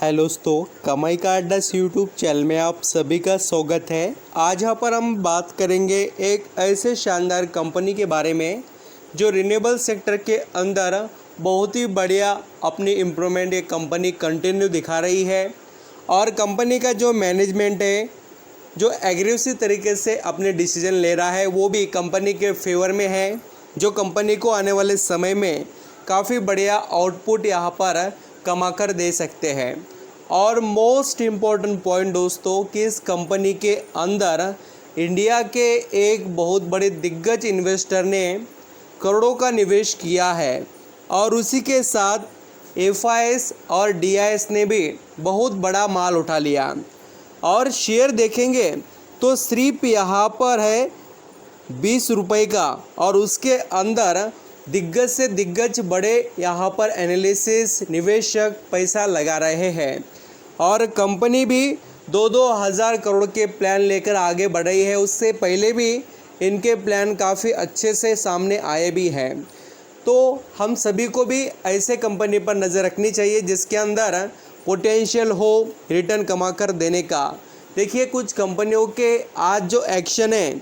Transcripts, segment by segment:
Hello दोस्तों, कमाई का अड्डा यूट्यूब चैनल में आप सभी का स्वागत है। आज यहाँ पर हम बात करेंगे एक ऐसे शानदार कंपनी के बारे में जो रिन्यूएबल सेक्टर के अंदर बहुत ही बढ़िया अपनी इम्प्रूवमेंट ये कंपनी कंटिन्यू दिखा रही है। और कंपनी का जो मैनेजमेंट है जो एग्रेसिव तरीके से अपने डिसीजन ले रहा है वो भी कंपनी के फेवर में है, जो कंपनी को आने वाले समय में काफ़ी बढ़िया आउटपुट यहाँ पर कमा कर दे सकते हैं। और मोस्ट इम्पॉर्टेंट पॉइंट दोस्तों कि इस कंपनी के अंदर इंडिया के एक बहुत बड़े दिग्गज इन्वेस्टर ने करोड़ों का निवेश किया है और उसी के साथ एफआईएस और डीआईएस ने भी बहुत बड़ा माल उठा लिया। और शेयर देखेंगे तो सिर्फ यहाँ पर है 20 रुपये का और उसके अंदर दिग्गज से दिग्गज बड़े यहाँ पर एनालिसिस निवेशक पैसा लगा रहे हैं। और कंपनी भी 2-2 हज़ार करोड़ के प्लान लेकर आगे बढ़ रही है। उससे पहले भी इनके प्लान काफ़ी अच्छे से सामने आए भी हैं। तो हम सभी को भी ऐसे कंपनी पर नज़र रखनी चाहिए जिसके अंदर पोटेंशियल हो रिटर्न कमा कर देने का। देखिए, कुछ कंपनियों के आज जो एक्शन है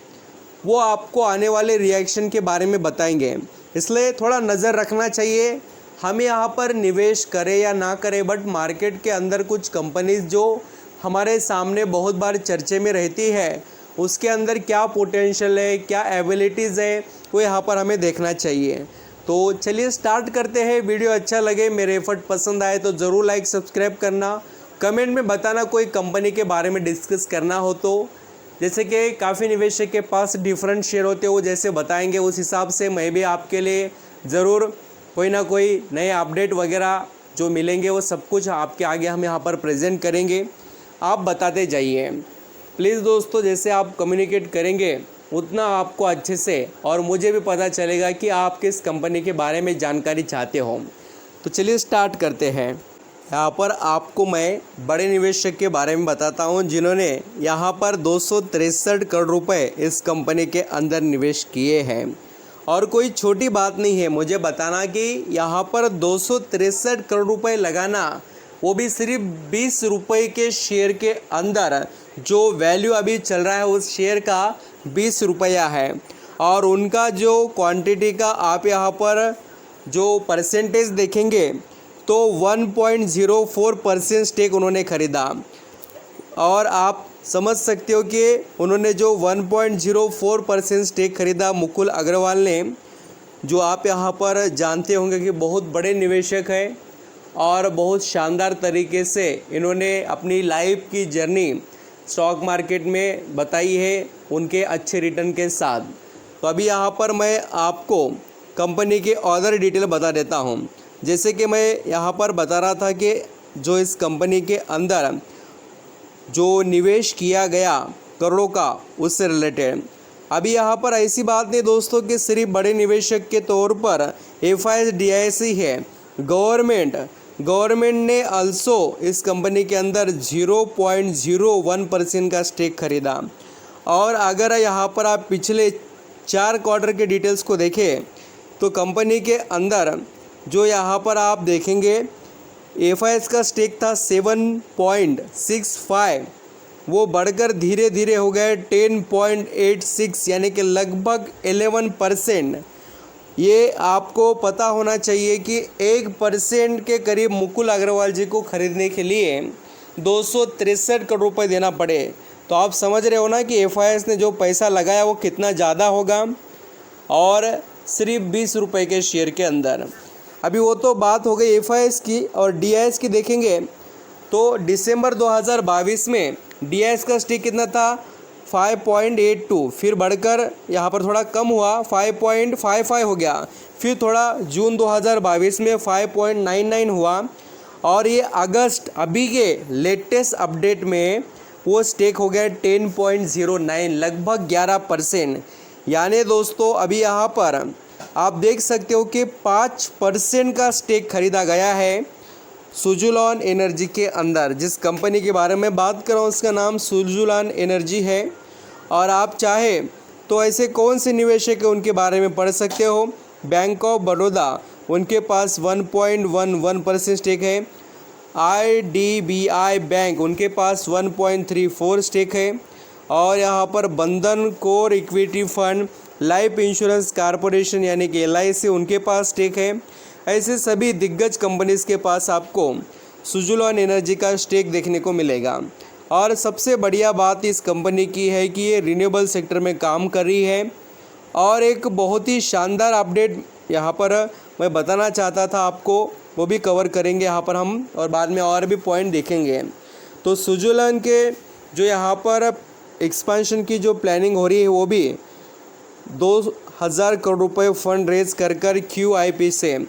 वो आपको आने वाले रिएक्शन के बारे में बताएंगे, इसलिए थोड़ा नज़र रखना चाहिए। हम यहाँ पर निवेश करें या ना करें, बट मार्केट के अंदर कुछ कंपनीज जो हमारे सामने बहुत बार चर्चे में रहती है उसके अंदर क्या पोटेंशियल है, क्या एबिलिटीज़ है, वो यहाँ पर हमें देखना चाहिए। तो चलिए स्टार्ट करते हैं। वीडियो अच्छा लगे, मेरे एफर्ट पसंद आए तो ज़रूर लाइक सब्सक्राइब करना। कमेंट में बताना कोई कंपनी के बारे में डिस्कस करना हो तो, जैसे कि काफ़ी निवेशक के पास डिफरेंट शेयर होते हैं, वो जैसे बताएंगे उस हिसाब से मैं भी आपके लिए ज़रूर कोई ना कोई नए अपडेट वगैरह जो मिलेंगे वो सब कुछ आपके आगे हम यहाँ पर प्रेजेंट करेंगे। आप बताते जाइए प्लीज़ दोस्तों। जैसे आप कम्युनिकेट करेंगे उतना आपको अच्छे से और मुझे भी पता चलेगा कि आप किस कंपनी के बारे में जानकारी चाहते हो। तो चलिए स्टार्ट करते हैं। यहाँ पर आपको मैं बड़े निवेशक के बारे में बताता हूँ जिन्होंने यहाँ पर 263 करोड़ रुपए इस कंपनी के अंदर निवेश किए हैं। और कोई छोटी बात नहीं है मुझे बताना कि यहाँ पर 263 करोड़ रुपए लगाना, वो भी सिर्फ 20 रुपये के शेयर के अंदर। जो वैल्यू अभी चल रहा है उस शेयर का 20 रुपया है। और उनका जो क्वांटिटी का आप यहाँ पर जो परसेंटेज देखेंगे तो 1.04% स्टेक उन्होंने ख़रीदा। और आप समझ सकते हो कि उन्होंने जो 1.04% स्टेक ख़रीदा मुकुल अग्रवाल ने, जो आप यहाँ पर जानते होंगे कि बहुत बड़े निवेशक हैं और बहुत शानदार तरीके से इन्होंने अपनी लाइफ की जर्नी स्टॉक मार्केट में बताई है उनके अच्छे रिटर्न के साथ। तो अभी यहाँ पर मैं आपको कंपनी के अदर डिटेल बता देता हूँ। जैसे कि मैं यहाँ पर बता रहा था कि जो इस कंपनी के अंदर जो निवेश किया गया करोड़ों का उससे रिलेटेड, अभी यहाँ पर ऐसी बात नहीं दोस्तों कि सिर्फ बड़े निवेशक के तौर पर एफआईएस डीआईएस ही है। गवर्नमेंट ने अल्सो इस कंपनी के अंदर 0.01% का स्टेक खरीदा। और अगर यहाँ पर आप पिछले 4 क्वार्टर के डिटेल्स को देखें तो कंपनी के अंदर जो यहाँ पर आप देखेंगे एफआईएस का स्टेक था 7.65, वो बढ़कर धीरे धीरे हो गए 10.86, यानी कि लगभग 11%। ये आपको पता होना चाहिए कि 1% के करीब मुकुल अग्रवाल जी को खरीदने के लिए 263 करोड़ रुपए देना पड़े। तो आप समझ रहे हो ना कि एफआईएस ने जो पैसा लगाया वो कितना ज़्यादा होगा, और सिर्फ 20 रुपये के शेयर के अंदर। अभी वो तो बात हो गई एफआईएस की। और डीआईएस की देखेंगे तो दिसंबर 2022 में डीआईएस का स्टेक कितना था 5.82, फिर बढ़कर यहाँ पर थोड़ा कम हुआ 5.55 हो गया, फिर थोड़ा जून 2022 में 5.99 हुआ, और ये अगस्त अभी के लेटेस्ट अपडेट में वो स्टेक हो गया 10.09, लगभग 11%। यानी दोस्तों अभी यहाँ पर आप देख सकते हो कि 5% का स्टेक खरीदा गया है सुजुलॉन एनर्जी के अंदर। जिस कंपनी के बारे में बात कर रहा हूँ उसका नाम सुजुलॉन एनर्जी है। और आप चाहे तो ऐसे कौन से निवेशक है उनके बारे में पढ़ सकते हो। बैंक ऑफ बड़ौदा, उनके पास 1.11% स्टेक है। IDBI बैंक उनके पास 1.34 स्टेक है। और यहाँ पर बंधन core equity fund, life insurance corporation यानी कि LIC उनके पास स्टेक है। ऐसे सभी दिग्गज कंपनीज के पास आपको सुजुलॉन एनर्जी का स्टेक देखने को मिलेगा। और सबसे बढ़िया बात इस कंपनी की है कि ये रिन्यूएबल सेक्टर में काम कर रही है। और एक बहुत ही शानदार अपडेट यहाँ पर मैं बताना चाहता था आपको, वो भी कवर करेंगे यहाँ पर हम, और बाद में और भी पॉइंट देखेंगे। तो सुजुलॉन के जो यहाँ पर एक्सपेंशन की जो प्लानिंग हो रही है वो भी 2000 करोड़ रुपए फंड रेज कर QIP से,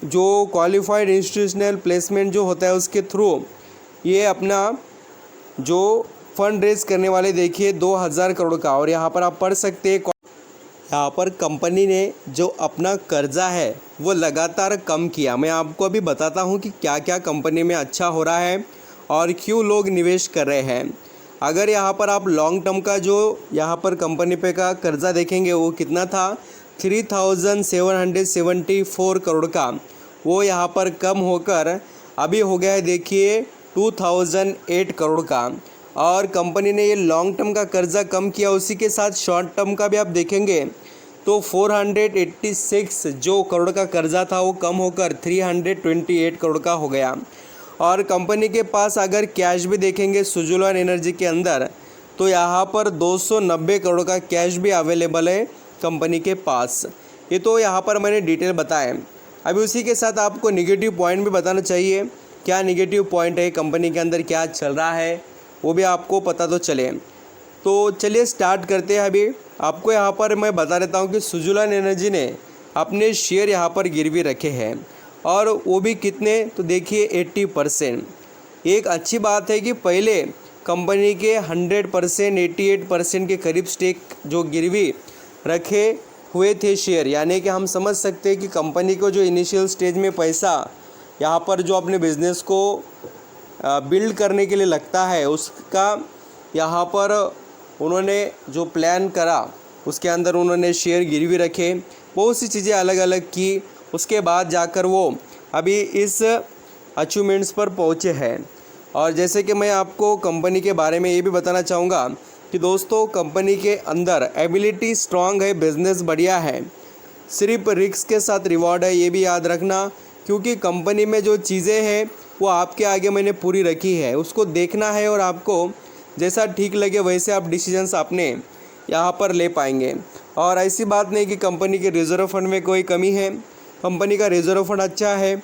जो क्वालिफाइड इंस्टीट्यूशनल प्लेसमेंट जो होता है उसके थ्रू ये अपना जो फंड रेज करने वाले देखिए 2000 करोड़ का। और यहाँ पर आप पढ़ सकते हैं यहाँ पर कंपनी ने जो अपना कर्जा है वो लगातार कम किया। मैं आपको अभी बताता हूँ कि क्या क्या कंपनी में अच्छा हो रहा है और क्यों लोग निवेश कर रहे हैं। अगर यहाँ पर आप लॉन्ग टर्म का जो यहाँ पर कंपनी पे का कर्जा देखेंगे वो कितना था, 3774 करोड़ का, वो यहाँ पर कम होकर अभी हो गया है देखिए 2008 करोड़ का। और कंपनी ने ये लॉन्ग टर्म का कर्जा कम किया, उसी के साथ शॉर्ट टर्म का भी आप देखेंगे तो 486 जो करोड़ का कर्जा था वो कम होकर 328 करोड़ का हो गया। और कंपनी के पास अगर कैश भी देखेंगे सुजुलॉन एनर्जी के अंदर तो यहाँ पर 290 करोड़ का कैश भी अवेलेबल है कंपनी के पास। ये तो यहाँ पर मैंने डिटेल बताया। अभी उसी के साथ आपको नेगेटिव पॉइंट भी बताना चाहिए, क्या नेगेटिव पॉइंट है कंपनी के अंदर, क्या चल रहा है वो भी आपको पता तो चले। तो चलिए स्टार्ट करते हैं। अभी आपको यहाँ पर मैं बता देता हूँ कि सुजुलॉन एनर्जी ने अपने शेयर यहाँ पर गिरवी रखे हैं, और वो भी कितने, तो देखिए 80%। एक अच्छी बात है कि पहले कंपनी के 100% 88% के करीब स्टेक जो गिरवी रखे हुए थे शेयर, यानी कि हम समझ सकते हैं कि कंपनी को जो इनिशियल स्टेज में पैसा यहाँ पर जो अपने बिज़नेस को बिल्ड करने के लिए लगता है उसका यहाँ पर उन्होंने जो प्लान करा उसके अंदर उन्होंने शेयर गिरवी रखे, बहुत सी चीज़ें अलग अलग की, उसके बाद जाकर वो अभी इस अचीवमेंट्स पर पहुँचे हैं। और जैसे कि मैं आपको कंपनी के बारे में ये भी बताना चाहूँगा कि दोस्तों कंपनी के अंदर एबिलिटी स्ट्रांग है, बिजनेस बढ़िया है, सिर्फ रिस्क के साथ रिवॉर्ड है, ये भी याद रखना। क्योंकि कंपनी में जो चीज़ें हैं वो आपके आगे मैंने पूरी रखी है, उसको देखना है और आपको जैसा ठीक लगे वैसे आप डिसीजंस अपने यहाँ पर ले पाएंगे। और ऐसी बात नहीं कि कंपनी के रिजर्व फंड में कोई कमी है, कंपनी का रिजर्व फंड अच्छा है,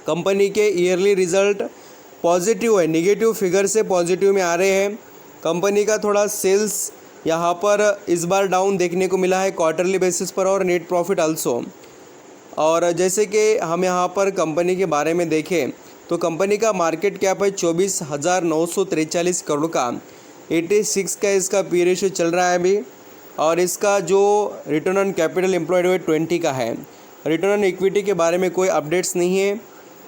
कंपनी के ईयरली रिजल्ट पॉजिटिव है, नेगेटिव फिगर से पॉजिटिव में आ रहे हैं। कंपनी का थोड़ा सेल्स यहाँ पर इस बार डाउन देखने को मिला है क्वार्टरली बेसिस पर, और नेट प्रॉफिट आल्सो। और जैसे कि हम यहाँ पर कंपनी के बारे में देखें तो कंपनी का मार्केट कैप है 24,943 करोड़ का, 86 का इसका पी रेशियो चल रहा है अभी। और इसका जो रिटर्न ऑन कैपिटल एम्प्लॉयड हुए 20 का है। रिटर्न ऑन इक्विटी के बारे में कोई अपडेट्स नहीं है।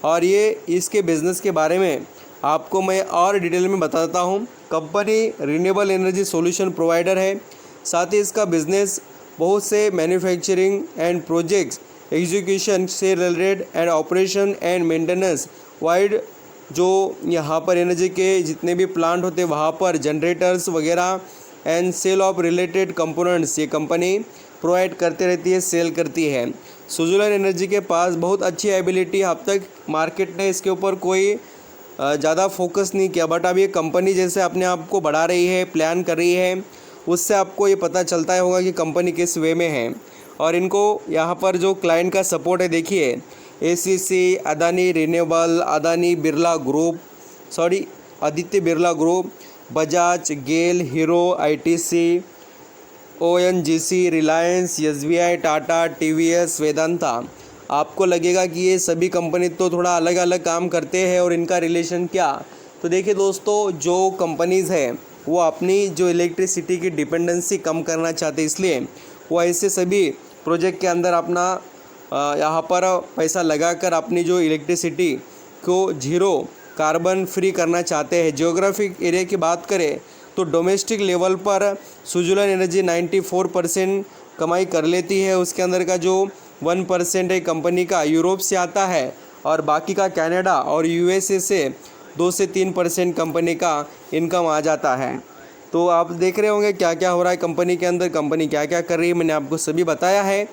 और ये इसके बिज़नेस के बारे में आपको मैं और डिटेल में बताता हूँ। Company renewable energy solution provider है, साथ ही इसका बिज़नेस बहुत से मैन्युफैक्चरिंग एंड प्रोजेक्ट्स एग्जीक्यूशन से related and operation and maintenance wide, जो यहाँ पर एनर्जी के जितने भी प्लांट होते हैं वहाँ पर जनरेटर्स वगैरह and sale of related components ये कंपनी प्रोवाइड करते रहती है, सेल करती है। सुजुलॉन एनर्जी के पास बहुत अच्छी एबिलिटी, अब तक मार्केट ने इसके ऊपर कोई ज़्यादा फोकस नहीं किया, बट अब ये कंपनी जैसे अपने आप को बढ़ा रही है, प्लान कर रही है, उससे आपको ये पता चलता होगा कि कंपनी किस वे में है। और इनको यहाँ पर जो क्लाइंट का सपोर्ट है देखिए, ACC, Adani renewable, Adani Birla group, Aditya Birla group, Bajaj, GAIL, Hero, ITC, ONGC, Reliance, SBI, Tata, TVS, Vedanta. आपको लगेगा कि ये सभी कंपनी तो थोड़ा अलग अलग काम करते हैं और इनका रिलेशन क्या, तो देखिए दोस्तों जो कंपनीज़ है वो अपनी जो इलेक्ट्रिसिटी की डिपेंडेंसी कम करना चाहते, इसलिए वो ऐसे सभी प्रोजेक्ट के अंदर अपना यहाँ पर पैसा लगाकर अपनी जो इलेक्ट्रिसिटी को जीरो कार्बन फ्री करना चाहते हैं। जियोग्राफिक एरिया की बात करें तो डोमेस्टिक लेवल पर सुजुलॉन एनर्जी 94% कमाई कर लेती है। उसके अंदर का जो 1% है कंपनी का यूरोप से आता है, और बाकी का कनाडा और यूएसए से 2 से 3% कंपनी का इनकम आ जाता है। तो आप देख रहे होंगे क्या क्या हो रहा है कंपनी के अंदर, कंपनी क्या क्या कर रही है, मैंने आपको सभी बताया है।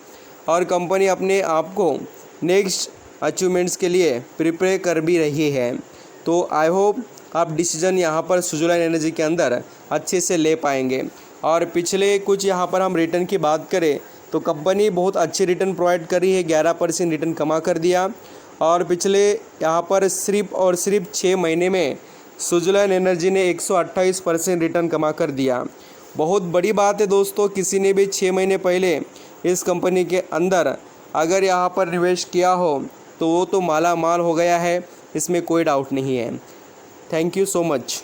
और कंपनी अपने आप को नेक्स्ट अचीवमेंट्स के लिए प्रिपेयर कर भी रही है। तो आई होप आप डिसीजन यहाँ पर सुजुलाइन एनर्जी के अंदर अच्छे से ले पाएंगे। और पिछले कुछ यहाँ पर हम रिटर्न की बात करें तो कंपनी बहुत अच्छी रिटर्न प्रोवाइड करी है, 11% रिटर्न कमा कर दिया। और पिछले यहाँ पर सिर्फ और सिर्फ 6 महीने में सुजुलाइन एनर्जी ने 128% रिटर्न कमा कर दिया। बहुत बड़ी बात है दोस्तों, किसी ने भी 6 महीने पहले इस कंपनी के अंदर अगर यहाँ पर निवेश किया हो तो वो तो माला माल हो गया है, इसमें कोई डाउट नहीं है। Thank you so much.